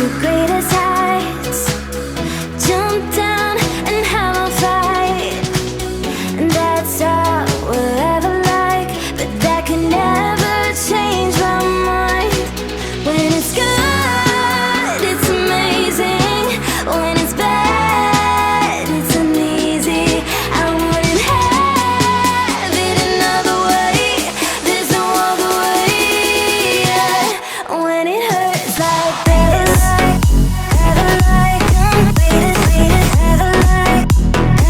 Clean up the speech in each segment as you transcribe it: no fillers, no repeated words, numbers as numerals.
the greatest heights, jump down and have a fight. And that's all we'll ever like, but that can never change my mind. When it's good, it's amazing. When it's bad, it's uneasy. I wouldn't have it another way. There's no other way. Yeah. When it hurts like this, ever like, ever like, ever like,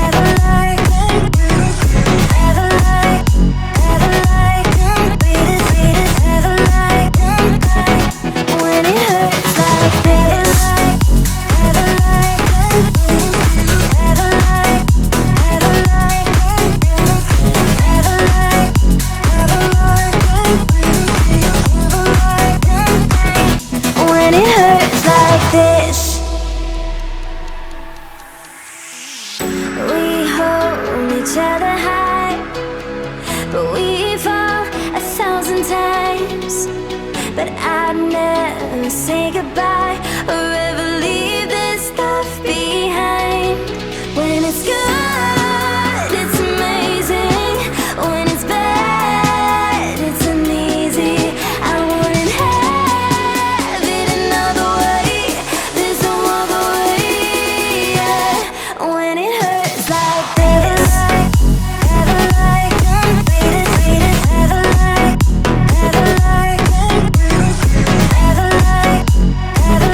ever like, ever like, ever like, when it hurts like this, ever like, ever like, ever like, ever like, ever like, when it hurts like this. We hold each other high, but we fall 1,000 times. But I'd never say goodbye or ever leave this stuff behind. When it's good, it's amazing. When it's bad, it's uneasy. I wouldn't have it another way. There's no other way. Yeah. When it hurts like this, ever like, ever like, ever like, ever like, ever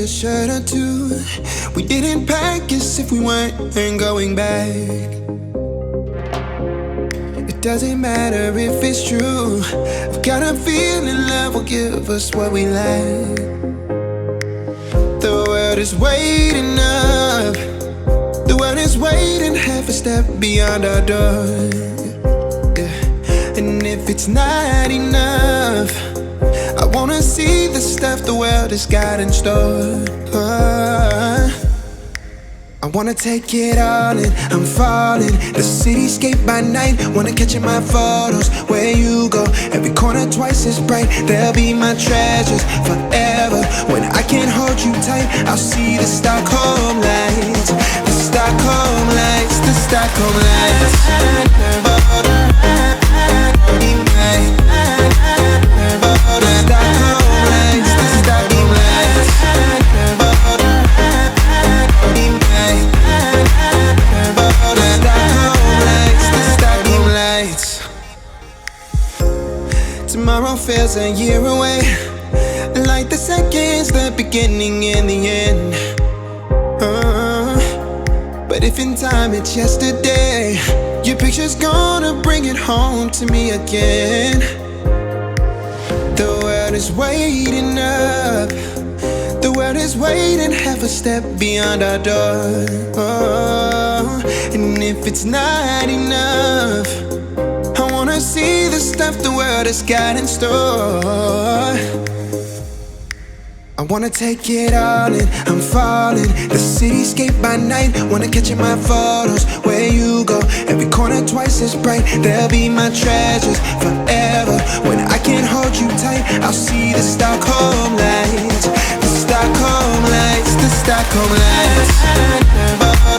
a shirt or two. We didn't pack as if we weren't going back. It doesn't matter if it's true. I've got a feeling love will give us what we lack. The world is waiting up. The world is waiting half a step beyond our door. Yeah. And if it's not enough, I wanna see the stuff the world has got in store. I wanna take it all in, I'm falling. The cityscape by night, wanna catch in my photos. Where you go, every corner twice as bright. They'll be my treasures forever. When I can't hold you tight, I'll see the Stockholm lights. The Stockholm lights, the Stockholm lights. Tomorrow feels a year away, like the seconds, the beginning and the end. But if in time it's yesterday, your picture's gonna bring it home to me again. The world is waiting up. The world is waiting half a step beyond our door. And if it's not enough, I wanna see the stuff the world has got in store. I wanna take it all in, I'm falling. The cityscape by night, wanna catch in my photos. Where you go, every corner twice as bright. They'll be my treasures forever. When I can't hold you tight, I'll see the Stockholm lights. The Stockholm lights, the Stockholm lights.